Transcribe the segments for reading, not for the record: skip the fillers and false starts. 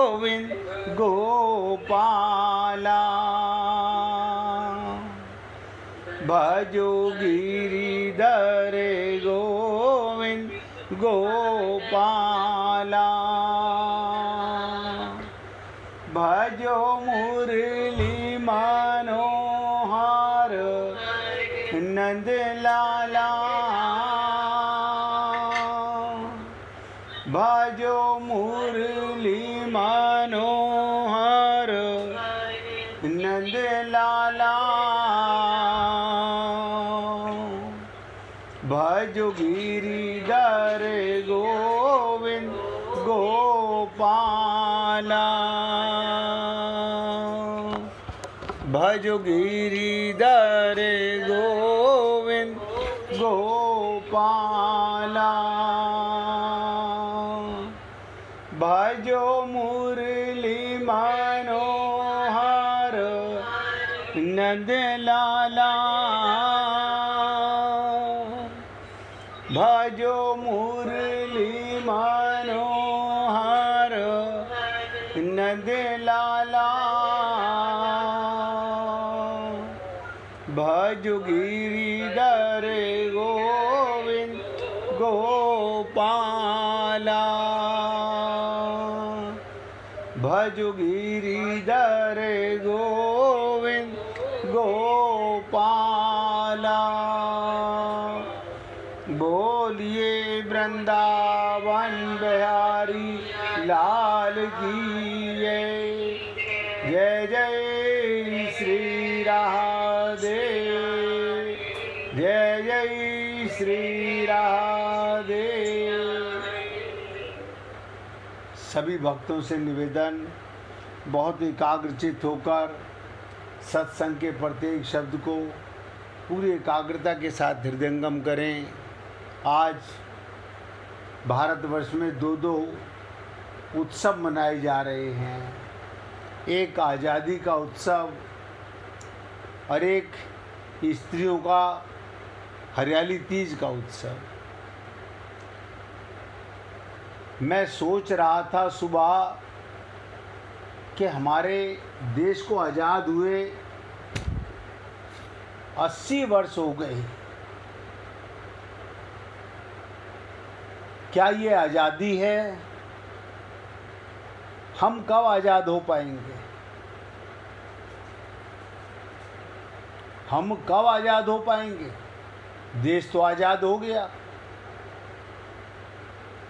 गोविंद गोपाला। भजो गिरिधर गोविंद गोपाला। भजो मुरली मनोहर नंद लाला। भजो मुरली मनोहर नंद लाला। भजो गिरिधर गोविंद गोपाला। भजो गिरिधर गोविंद गोपाला। भजो मुरली मनोहर नंद लाला। भजो मुरली मनोहर नंद लाला। भजो गिरिधर गोविंद गोपाला। भजो गिरिधर गोविंद गोपाला। बोलिए वृंदावन बिहारी लाल की जय जय श्री राधे। जय जय श्री राधे। सभी भक्तों से निवेदन, बहुत एकाग्रचित होकर सत्संग के प्रत्येक शब्द को पूरी एकाग्रता के साथ हृदयंगम करें। आज भारतवर्ष में दो उत्सव मनाए जा रहे हैं, एक आज़ादी का उत्सव और एक स्त्रियों का हरियाली तीज का उत्सव। मैं सोच रहा था सुबह कि हमारे देश को आज़ाद हुए 80 वर्ष हो गए। क्या ये आज़ादी है? हम कब आज़ाद हो पाएंगे? हम कब आज़ाद हो पाएंगे? देश तो आज़ाद हो गया।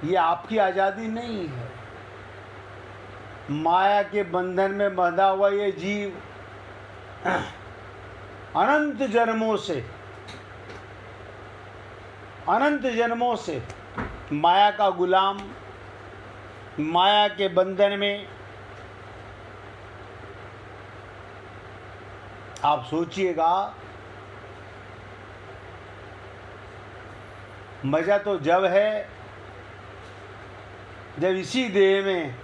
ये आपकी आज़ादी नहीं है। माया के बंधन में बंधा हुआ ये जीव अनंत जन्मों से माया का गुलाम, माया के बंधन में। आप सोचिएगा, मजा तो जब है जब इसी देह में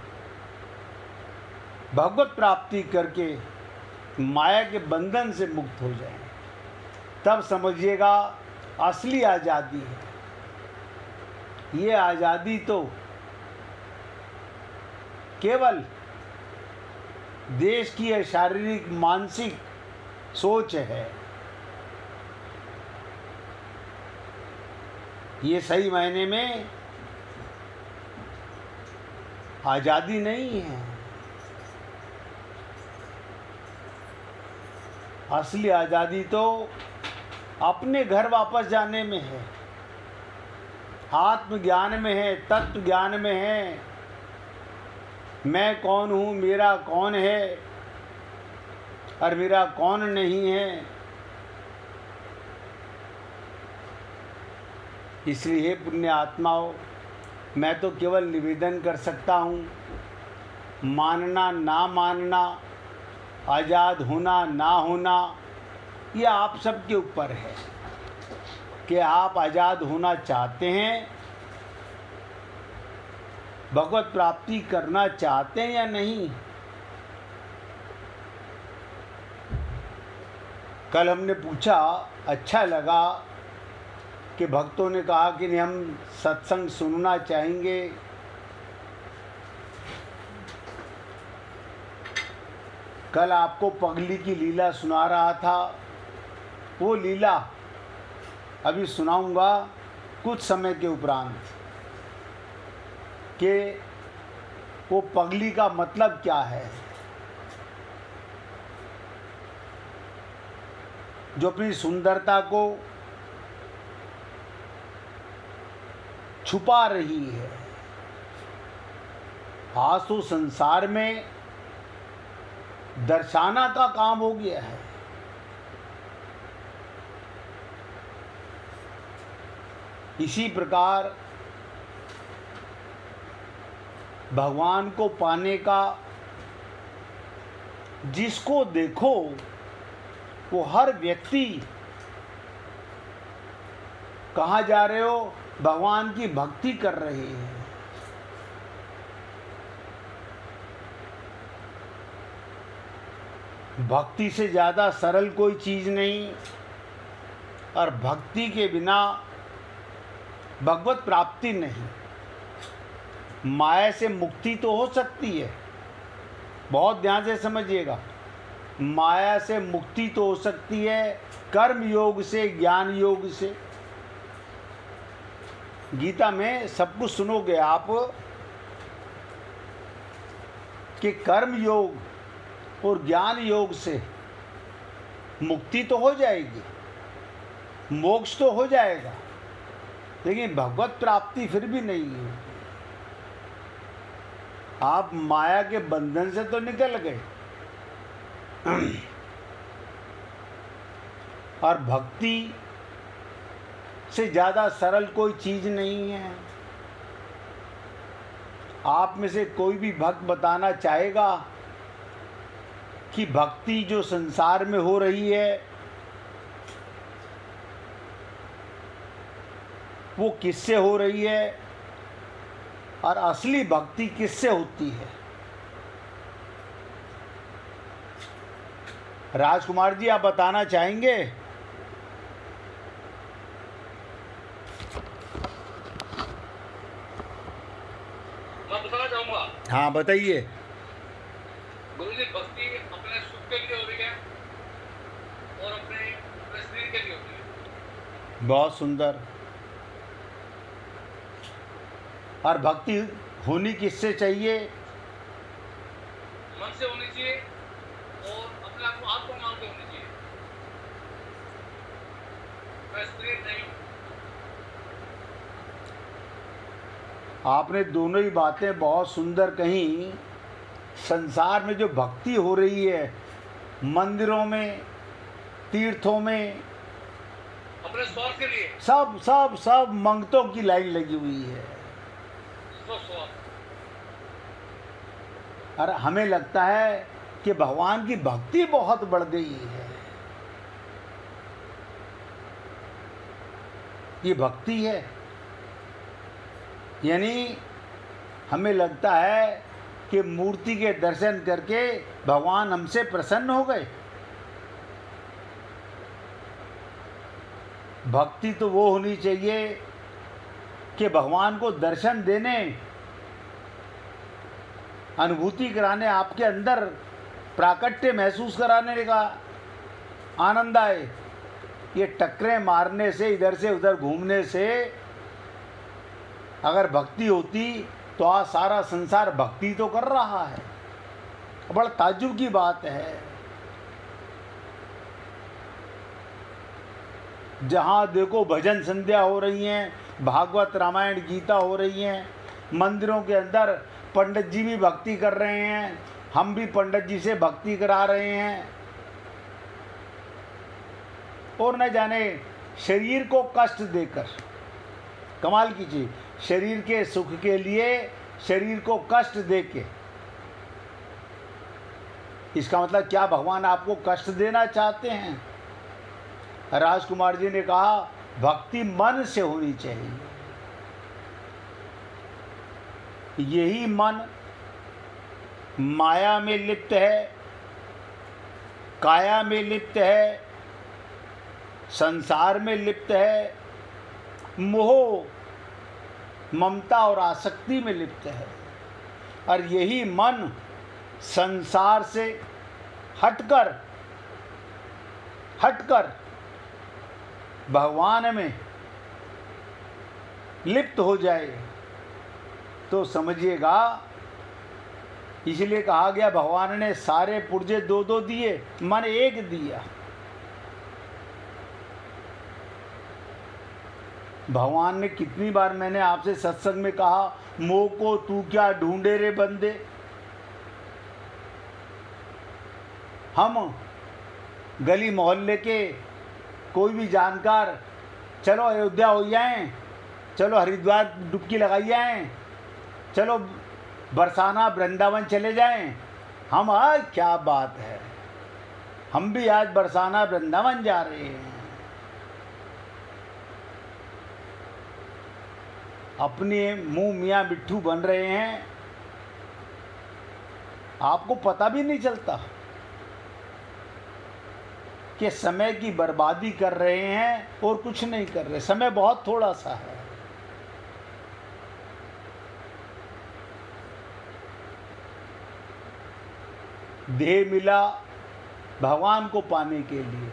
भगवत प्राप्ति करके माया के बंधन से मुक्त हो जाए, तब समझिएगा असली आज़ादी है। ये आज़ादी तो केवल देश की है, शारीरिक मानसिक सोच है। ये सही मायने में आज़ादी नहीं है। असली आज़ादी तो अपने घर वापस जाने में है, आत्मज्ञान में है, तत्व ज्ञान में है। मैं कौन हूँ, मेरा कौन है और मेरा कौन नहीं है। इसलिए पुण्य आत्माओं, मैं तो केवल निवेदन कर सकता हूँ, मानना ना मानना, आज़ाद होना ना होना, ये आप सबके ऊपर है कि आप आज़ाद होना चाहते हैं, भगवत प्राप्ति करना चाहते हैं या नहीं। कल हमने पूछा, अच्छा लगा कि भक्तों ने कहा कि नहीं, हम सत्संग सुनना चाहेंगे। कल आपको पगली की लीला सुना रहा था। वो लीला अभी सुनाऊंगा कुछ समय के उपरांत कि वो पगली का मतलब क्या है, जो अपनी सुंदरता को छुपा रही है। आज तो संसार में दर्शाना का काम हो गया है। इसी प्रकार भगवान को पाने का जिसको देखो वो हर व्यक्ति, कहाँ जा रहे हो, भगवान की भक्ति कर रहे हैं। भक्ति से ज़्यादा सरल कोई चीज़ नहीं, और भक्ति के बिना भगवत प्राप्ति नहीं। माया से मुक्ति तो हो सकती है, बहुत ध्यान से समझिएगा। माया से मुक्ति तो हो सकती है कर्म योग से, ज्ञान योग से। गीता में सब कुछ सुनोगे आप कि कर्म योग और ज्ञान योग से मुक्ति तो हो जाएगी, मोक्ष तो हो जाएगा, लेकिन भगवत प्राप्ति फिर भी नहीं है। आप माया के बंधन से तो निकल गए, और भक्ति से ज़्यादा सरल कोई चीज़ नहीं है। आप में से कोई भी भक्त बताना चाहेगा कि भक्ति जो संसार में हो रही है वो किससे हो रही है, और असली भक्ति किससे होती है? राजकुमार जी, आप बताना चाहेंगे? मैं बताना चाहूंगा। हाँ, बताइए। गुरुजी, भक्ति अपने सुख के लिए हो रही है और अपने शरीर के लिए होती है। बहुत सुंदर। और भक्ति होनी किससे चाहिए? मन से होनी चाहिए और अपने आप को आत्मा मान के होनी चाहिए। मैं शरीर नहीं हूँ। आपने दोनों ही बातें बहुत सुंदर कहीं। संसार में जो भक्ति हो रही है, मंदिरों में, तीर्थों में, अपने स्वार्थ के लिए सब सब सब मंगतों की लाइन लगी हुई है। और हमें लगता है कि भगवान की भक्ति बहुत बढ़ गई है। ये भक्ति है, यानी हमें लगता है कि मूर्ति के दर्शन करके भगवान हमसे प्रसन्न हो गए। भक्ति तो वो होनी चाहिए कि भगवान को दर्शन देने, अनुभूति कराने, आपके अंदर प्राकट्य महसूस कराने का आनंद आए। ये टक्करें मारने से, इधर से उधर घूमने से अगर भक्ति होती तो आज सारा संसार भक्ति तो कर रहा है। बड़ा ताज्जुब की बात है। जहाँ देखो भजन संध्या हो रही हैं, भागवत रामायण गीता हो रही हैं, मंदिरों के अंदर पंडित जी भी भक्ति कर रहे हैं, हम भी पंडित जी से भक्ति करा रहे हैं। और न जाने शरीर को कष्ट देकर, कमाल की चीज, शरीर के सुख के लिए शरीर को कष्ट देके। इसका मतलब क्या भगवान आपको कष्ट देना चाहते हैं? राजकुमार जी ने कहा भक्ति मन से होनी चाहिए। यही मन माया में लिप्त है, काया में लिप्त है, संसार में लिप्त है, मोह, ममता और आसक्ति में लिप्त है। और यही मन संसार से हटकर भगवान में लिप्त हो जाए तो समझिएगा, इसलिए कहा गया भगवान ने सारे पुर्जे 2-2 दिए, मन एक दिया। भगवान ने कितनी बार, मैंने आपसे सत्संग में कहा, मोह को तू क्या ढूंढे रे बंदे। हम गली मोहल्ले के कोई भी जानकार, चलो अयोध्या हो जाएं, चलो हरिद्वार डुबकी लगाई जाएं, चलो बरसाना वृंदावन चले जाएं। हम आज क्या बात है, हम भी आज बरसाना वृंदावन जा रहे हैं। अपने मुंह मियाँ बिट्ठू बन रहे हैं, आपको पता भी नहीं चलता कि समय की बर्बादी कर रहे हैं और कुछ नहीं कर रहे। समय बहुत थोड़ा सा है। देह मिला भगवान को पाने के लिए।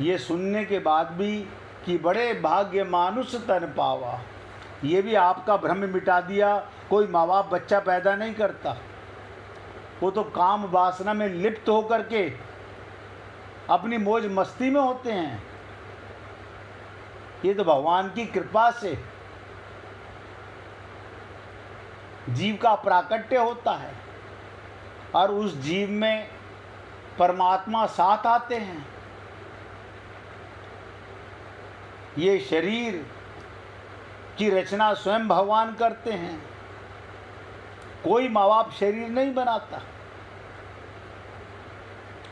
ये सुनने के बाद भी कि बड़े भाग्य मानुष तन पावा, ये भी आपका भ्रम मिटा दिया। कोई माँ बाप बच्चा पैदा नहीं करता, वो तो काम वासना में लिप्त होकर के अपनी मौज मस्ती में होते हैं। ये तो भगवान की कृपा से जीव का प्राकट्य होता है और उस जीव में परमात्मा साथ आते हैं। ये शरीर की रचना स्वयं भगवान करते हैं, कोई माँ बाप शरीर नहीं बनाता,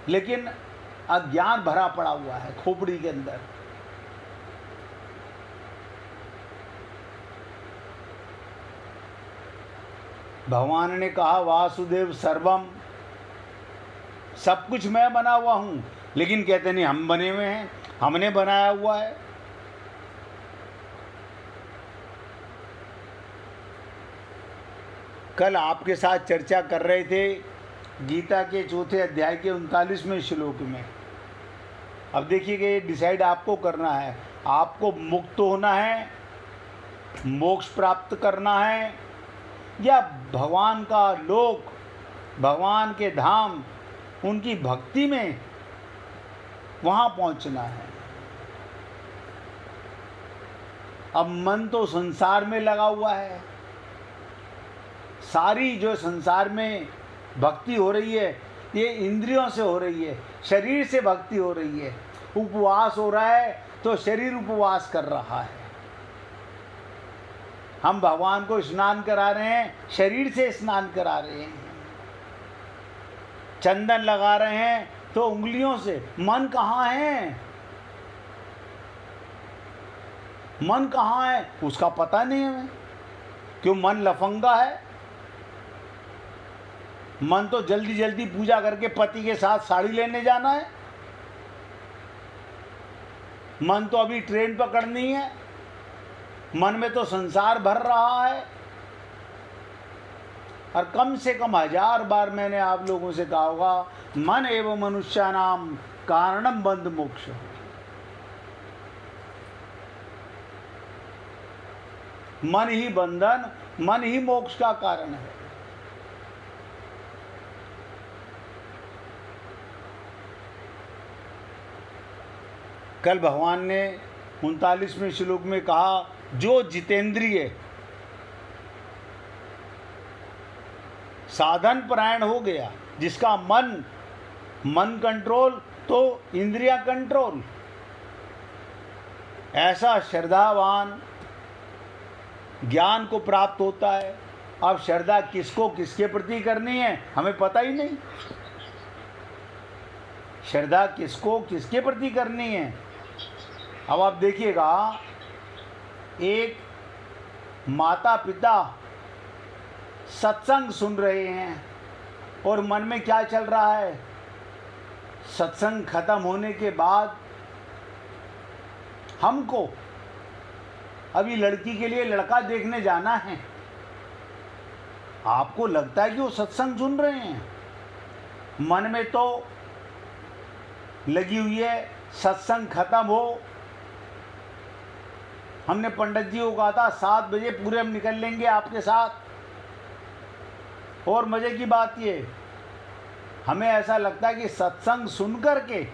लेकिन अज्ञान भरा पड़ा हुआ है खोपड़ी के अंदर। भगवान ने कहा वासुदेव सर्वम, सब कुछ मैं बना हुआ हूं, लेकिन कहते नहीं हम बने हुए हैं, हमने बनाया हुआ है। कल आपके साथ चर्चा कर रहे थे गीता के 4थे अध्याय के 39वें श्लोक में। अब देखिए कि ये डिसाइड आपको करना है, आपको मुक्त होना है, मोक्ष प्राप्त करना है, या भगवान का लोक, भगवान के धाम, उनकी भक्ति में वहाँ पहुँचना है। अब मन तो संसार में लगा हुआ है, सारी जो संसार में भक्ति हो रही है ये इंद्रियों से हो रही है, शरीर से भक्ति हो रही है। उपवास हो रहा है तो शरीर उपवास कर रहा है। हम भगवान को स्नान करा रहे हैं, शरीर से स्नान करा रहे हैं। चंदन लगा रहे हैं तो उंगलियों से। मन कहाँ है? मन कहाँ है उसका पता नहीं है हमें। क्यों? मन लफंगा है। मन तो जल्दी जल्दी पूजा करके पति के साथ साड़ी लेने जाना है। मन तो अभी ट्रेन पकड़नी है। मन में तो संसार भर रहा है। और कम से कम 1000 बार मैंने आप लोगों से कहा होगा, मन एवं मनुष्यानाम कारणम बंध मोक्ष। मन ही बंधन, मन ही मोक्ष का कारण है। कल भगवान ने 39वें श्लोक में कहा, जो जितेंद्रिय साधन परायण हो गया, जिसका मन कंट्रोल तो इंद्रियां कंट्रोल, ऐसा श्रद्धावान ज्ञान को प्राप्त होता है। अब श्रद्धा किसको किसके प्रति करनी है हमें पता ही नहीं। श्रद्धा किसको किसके प्रति करनी है। अब आप देखिएगा, एक माता पिता सत्संग सुन रहे हैं और मन में क्या चल रहा है, सत्संग खत्म होने के बाद हमको अभी लड़की के लिए लड़का देखने जाना है, आपको लगता है कि वो सत्संग सुन रहे हैं, मन में तो लगी हुई है सत्संग खत्म हो। हमने पंडित जी को कहा था 7 बजे पूरे हम निकल लेंगे आपके साथ। और मज़े की बात ये, हमें ऐसा लगता है कि सत्संग सुन कर के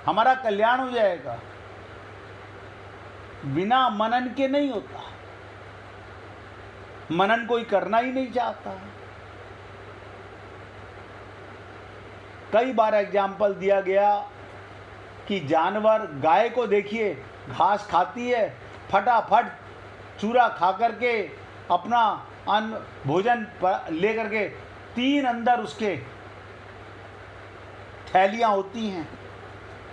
हमारा कल्याण हो जाएगा, बिना मनन के नहीं होता। मनन कोई करना ही नहीं चाहता। कई बार एग्जाम्पल दिया गया कि जानवर, गाय को देखिए घास खाती है, फटाफट चूरा खा करके अपना अन्न भोजन लेकर के 3 अंदर उसके थैलियां होती हैं,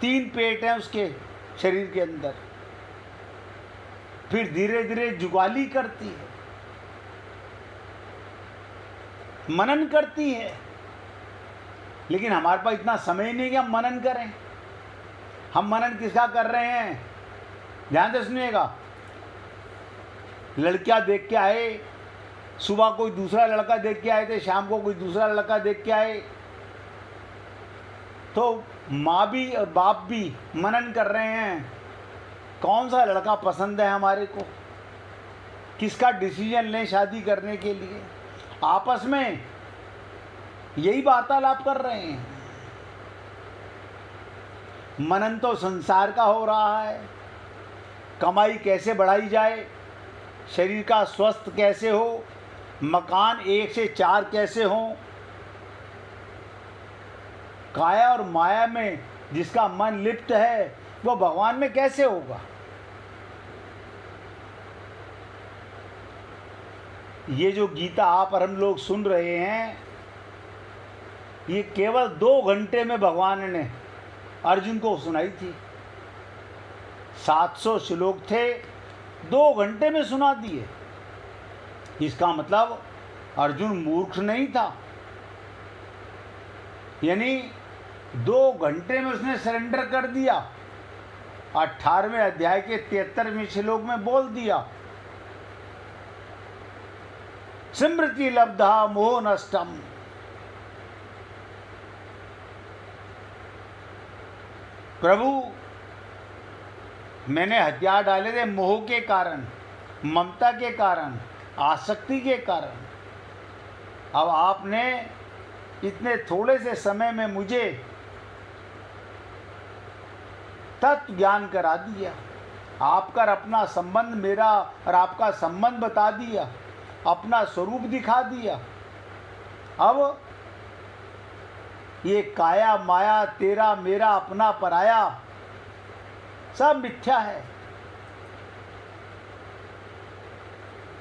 3 पेट हैं उसके शरीर के अंदर, फिर धीरे धीरे जुगाली करती है, मनन करती है। लेकिन हमारे पास इतना समय नहीं कि हम मनन करें। हम मनन किसका कर रहे हैं? ध्यान से सुनिएगा। लड़कियां देख के आए, सुबह कोई दूसरा लड़का देख के आए थे, शाम को कोई दूसरा लड़का देख के आए, तो माँ भी और बाप भी मनन कर रहे हैं कौन सा लड़का पसंद है हमारे को, किसका डिसीजन लें शादी करने के लिए। आपस में यही वार्तालाप कर रहे हैं। मनन तो संसार का हो रहा है, कमाई कैसे बढ़ाई जाए, शरीर का स्वस्थ कैसे हो, मकान 1 से 4 कैसे हों। काया और माया में जिसका मन लिप्त है वो भगवान में कैसे होगा। ये जो गीता आप और हम लोग सुन रहे हैं, ये केवल 2 घंटे में भगवान ने अर्जुन को सुनाई थी। 700 श्लोक थे, 2 घंटे में सुना दिए। इसका मतलब अर्जुन मूर्ख नहीं था, यानी 2 घंटे में उसने सरेंडर कर दिया। 18वें अध्याय के 73वें श्लोक में बोल दिया, स्मृति लब्धा मोह नष्टम। प्रभु, मैंने हथियार डाले थे मोह के कारण, ममता के कारण, आसक्ति के कारण। अब आपने इतने थोड़े से समय में मुझे तत्व ज्ञान करा दिया, आपका अपना संबंध, मेरा और आपका संबंध बता दिया, अपना स्वरूप दिखा दिया। अब ये काया माया, तेरा मेरा, अपना पराया, सब मिथ्या है।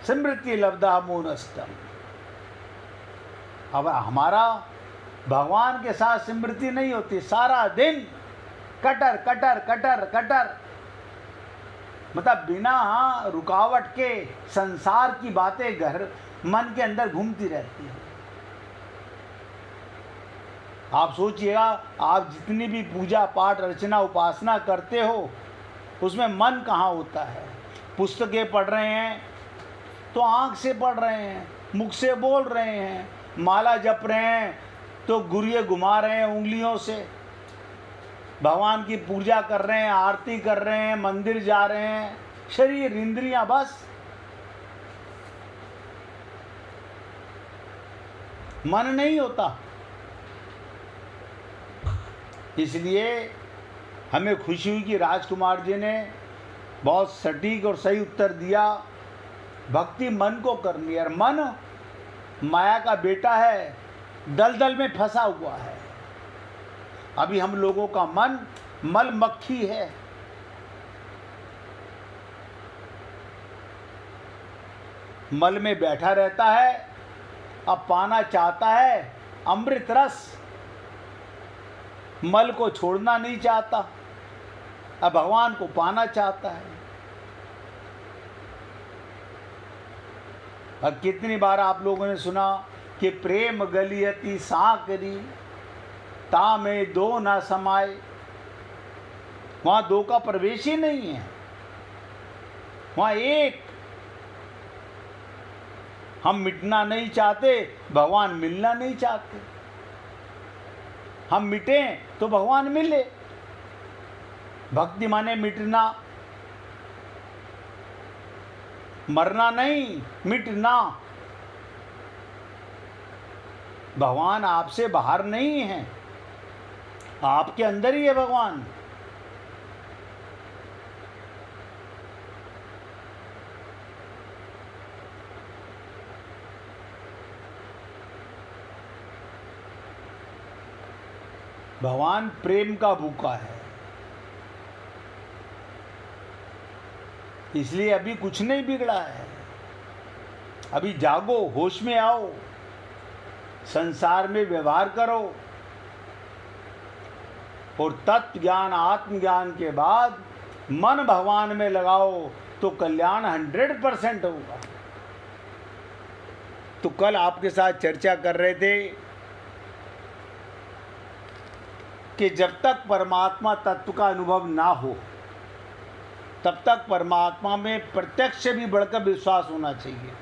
स्मृति लब्धा मोनस्तम। अब हमारा भगवान के साथ स्मृति नहीं होती, सारा दिन कटर कटर कटर कटर, मतलब बिना रुकावट के संसार की बातें घर मन के अंदर घूमती रहती है। आप सोचिएगा, आप जितनी भी पूजा पाठ अर्चना उपासना करते हो उसमें मन कहाँ होता है। पुस्तकें पढ़ रहे हैं तो आँख से पढ़ रहे हैं, मुख से बोल रहे हैं, माला जप रहे हैं तो गुरिये घुमा रहे हैं उंगलियों से, भगवान की पूजा कर रहे हैं, आरती कर रहे हैं, मंदिर जा रहे हैं, शरीर इंद्रियां बस, मन नहीं होता। इसलिए हमें खुशी हुई कि राजकुमार जी ने बहुत सटीक और सही उत्तर दिया। भक्ति मन को करनी है, और मन माया का बेटा है, दलदल में फंसा हुआ है। अभी हम लोगों का मन मल मक्खी है। मल में बैठा रहता है, अब पाना चाहता है अमृत रस, मल को छोड़ना नहीं चाहता, अब भगवान को पाना चाहता है। और कितनी बार आप लोगों ने सुना कि प्रेम गलियती साकरी ता में 2 ना समाए। वहाँ 2 का प्रवेश ही नहीं है, वहाँ एक। हम मिटना नहीं चाहते, भगवान मिलना नहीं चाहते। हम मिटें तो भगवान मिले। भक्ति माने मिटना, मरना नहीं, मिटना। भगवान आपसे बाहर नहीं है, आपके अंदर ही है भगवान। भगवान प्रेम का भूखा है, इसलिए अभी कुछ नहीं बिगड़ा है। अभी जागो, होश में आओ, संसार में व्यवहार करो और तत्व ज्ञान आत्मज्ञान के बाद मन भगवान में लगाओ तो कल्याण 100% होगा। तो कल आपके साथ चर्चा कर रहे थे कि जब तक परमात्मा तत्व का अनुभव ना हो तब तक परमात्मा में प्रत्यक्ष से भी बढ़कर विश्वास होना चाहिए।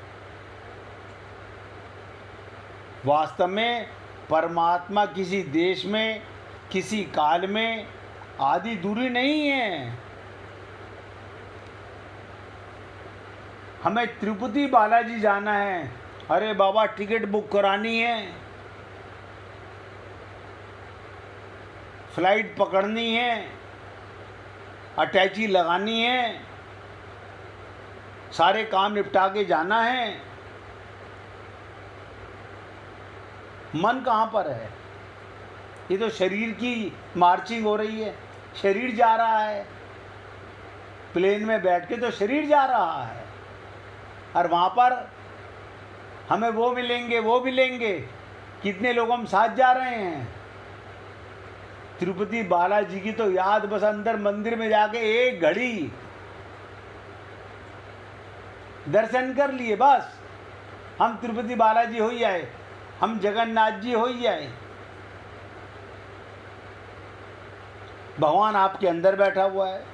वास्तव में परमात्मा किसी देश में, किसी काल में आदि दूरी नहीं है। हमें तिरुपति बालाजी जाना है, अरे बाबा टिकट बुक करानी है, फ्लाइट पकड़नी है, अटैची लगानी है, सारे काम निपटा के जाना है। मन कहाँ पर है? ये तो शरीर की मार्चिंग हो रही है, शरीर जा रहा है। प्लेन में बैठ के तो शरीर जा रहा है, और वहाँ पर हमें वो मिलेंगे, वो मिलेंगे। कितने लोग हम साथ जा रहे हैं? तिरुपति बालाजी की तो याद बस अंदर मंदिर में जाके एक घड़ी दर्शन कर लिए, बस हम तिरुपति बालाजी हो ही आए, हम जगन्नाथ जी हो ही आए। भगवान आपके अंदर बैठा हुआ है।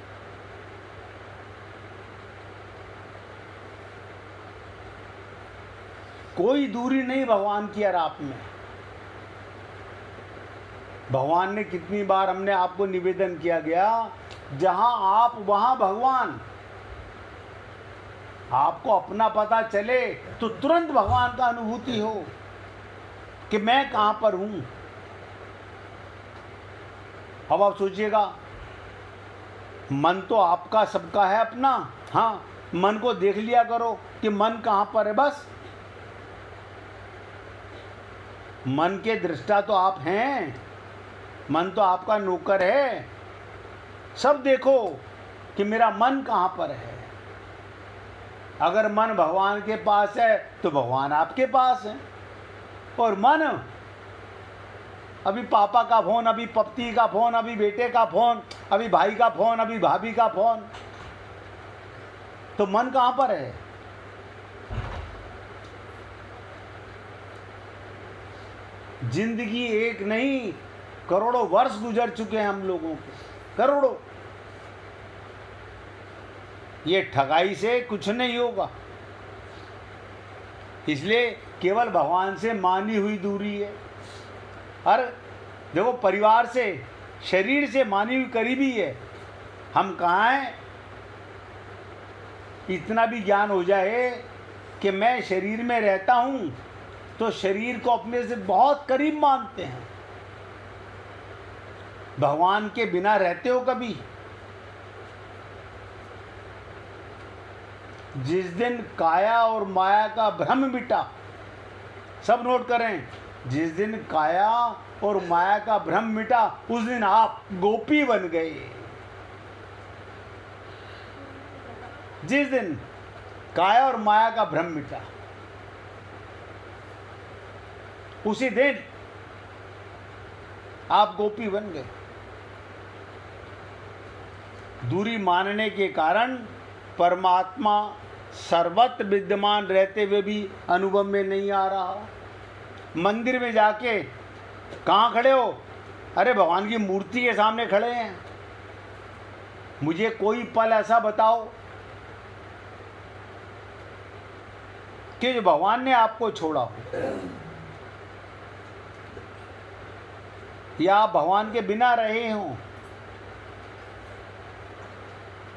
कोई दूरी नहीं भगवान की और आप में। भगवान ने कितनी बार हमने आपको निवेदन किया गया, जहां आप वहां भगवान। आपको अपना पता चले तो तुरंत भगवान का अनुभूति हो कि मैं कहां पर हूं। अब आप सोचिएगा, मन तो आपका सबका है अपना। हाँ, मन को देख लिया करो कि मन कहां पर है। बस मन के दृष्टा तो आप हैं, मन तो आपका नौकर है। सब देखो कि मेरा मन कहां पर है। अगर मन भगवान के पास है तो भगवान आपके पास है। और मन अभी पापा का फोन, अभी पत्नी का फोन, अभी बेटे का फोन, अभी भाई का फोन, अभी भाभी का फोन, तो मन कहां पर है? जिंदगी एक नहीं, करोड़ों वर्ष गुजर चुके हैं हम लोगों के, करोड़ों। ये ठगाई से कुछ नहीं होगा। इसलिए केवल भगवान से मानी हुई दूरी है। और देखो, परिवार से, शरीर से मानी हुई करीबी है। हम कहाँ हैं? इतना भी ज्ञान हो जाए कि मैं शरीर में रहता हूँ तो शरीर को अपने से बहुत करीब मानते हैं। भगवान के बिना रहते हो कभी? जिस दिन काया और माया का भ्रम मिटा, सब नोट करें, जिस दिन काया और माया का भ्रम मिटा उस दिन आप गोपी बन गए। जिस दिन काया और माया का भ्रम मिटा उसी दिन आप गोपी बन गए। दूरी मानने के कारण परमात्मा सर्वत्र विद्यमान रहते हुए भी अनुभव में नहीं आ रहा। मंदिर में जाके कहाँ खड़े हो? अरे भगवान की मूर्ति के सामने खड़े हैं। मुझे कोई पल ऐसा बताओ कि जो भगवान ने आपको छोड़ा हो, या आप भगवान के बिना रहे हों।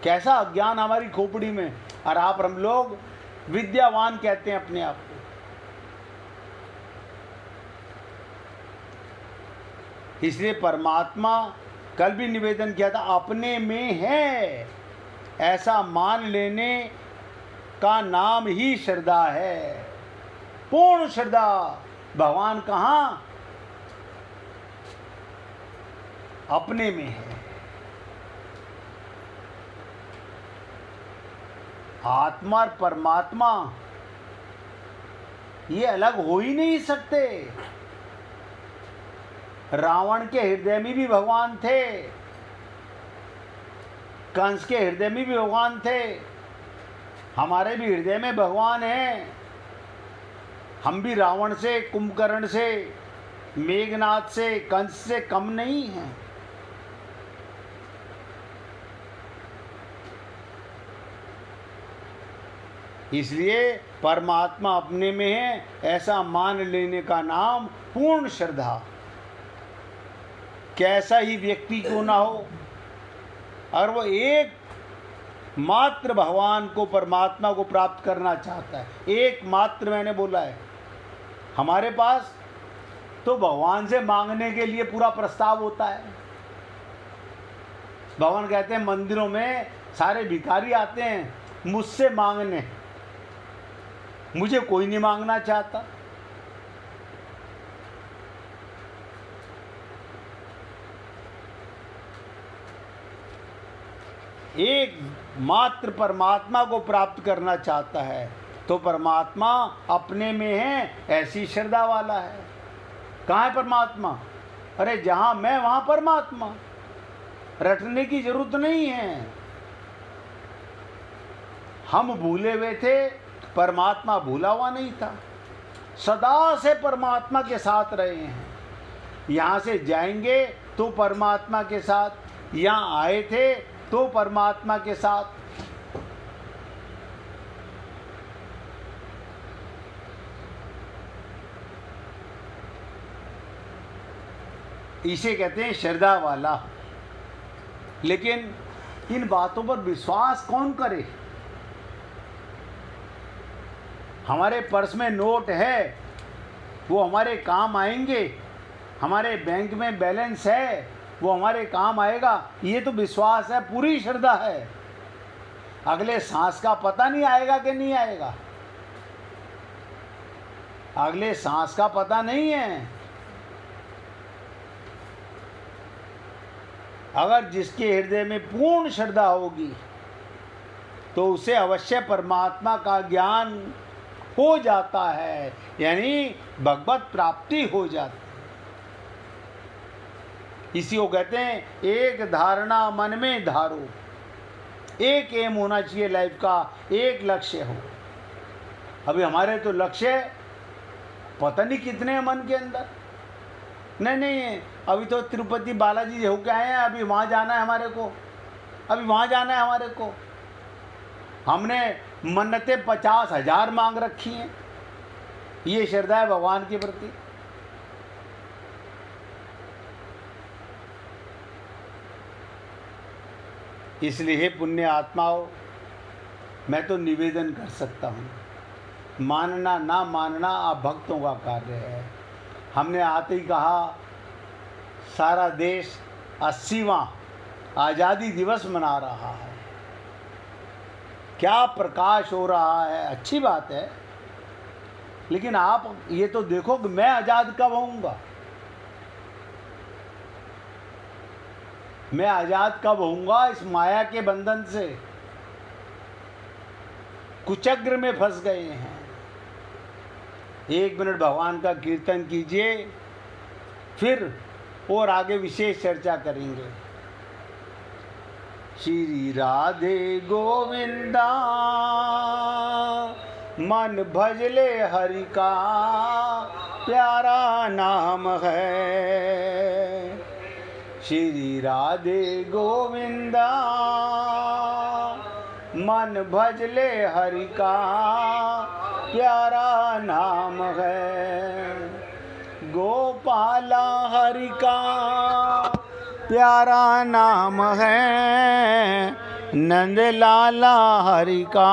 कैसा अज्ञान हमारी खोपड़ी में, और आप हम लोग विद्यावान कहते हैं अपने आप को। इसलिए परमात्मा, कल भी निवेदन किया था, अपने में है ऐसा मान लेने का नाम ही श्रद्धा है। पूर्ण श्रद्धा। भगवान कहाँ? अपने में है। आत्मा और परमात्मा ये अलग हो ही नहीं सकते। रावण के हृदय में भी भगवान थे, कंस के हृदय में भी भगवान थे, हमारे भी हृदय में भगवान हैं। हम भी रावण से, कुंभकर्ण से, मेघनाथ से, कंस से कम नहीं हैं। इसलिए परमात्मा अपने में है ऐसा मान लेने का नाम पूर्ण श्रद्धा। कैसा ही व्यक्ति क्यों ना हो, और वो एक मात्र भगवान को, परमात्मा को प्राप्त करना चाहता है, एक मात्र मैंने बोला है। हमारे पास तो भगवान से मांगने के लिए पूरा प्रस्ताव होता है। भगवान कहते हैं मंदिरों में सारे भिखारी आते हैं मुझसे मांगने, मुझे कोई नहीं मांगना चाहता। एक मात्र परमात्मा को प्राप्त करना चाहता है, तो परमात्मा अपने में है ऐसी श्रद्धा वाला है। कहाँ है परमात्मा? अरे जहाँ मैं वहाँ परमात्मा। रटने की जरूरत नहीं है। हम भूले हुए थे, परमात्मा भूला हुआ नहीं था। सदा से परमात्मा के साथ रहे हैं। यहाँ से जाएंगे तो परमात्मा के साथ, यहाँ आए थे तो परमात्मा के साथ। इसे कहते हैं श्रद्धा वाला। लेकिन इन बातों पर विश्वास कौन करे? हमारे पर्स में नोट है, वो हमारे काम आएंगे, हमारे बैंक में बैलेंस है, वो हमारे काम आएगा, ये तो विश्वास है, पूरी श्रद्धा है। अगले सांस का पता नहीं आएगा कि नहीं आएगा, अगले सांस का पता नहीं है। अगर जिसके हृदय में पूर्ण श्रद्धा होगी तो उसे अवश्य परमात्मा का ज्ञान हो जाता है, यानी भगवत प्राप्ति हो जाती है। इसी को कहते हैं एक धारणा मन में धारो। एक एम होना चाहिए लाइफ का, एक लक्ष्य हो। अभी हमारे तो लक्ष्य पता नहीं कितने हैं मन के अंदर। नहीं, अभी तो तिरुपति बालाजी होके आए हैं, अभी वहाँ जाना है हमारे को, अभी वहाँ जाना है हमारे को। हमने मन्नतें 50,000 मांग रखी हैं। ये श्रद्धा है भगवान के प्रति। इसलिए हे पुण्य आत्माओं, मैं तो निवेदन कर सकता हूँ, मानना ना मानना आप भक्तों का कार्य है। हमने आते ही कहा सारा देश 80वां आज़ादी दिवस मना रहा है। क्या प्रकाश हो रहा है, अच्छी बात है। लेकिन आप ये तो देखो कि मैं आज़ाद कब होऊंगा, मैं आज़ाद कब होऊंगा इस माया के बंधन से। कुचक्र में फंस गए हैं। 1 मिनट भगवान का कीर्तन कीजिए, फिर और आगे विशेष चर्चा करेंगे। श्री राधे गोविंदा मन भजले हरि का प्यारा नाम है। श्री राधे गोविंदा मन भजले हरि का प्यारा नाम है, गोपाला हरि का प्यारा नाम है, नंद लाला हरि का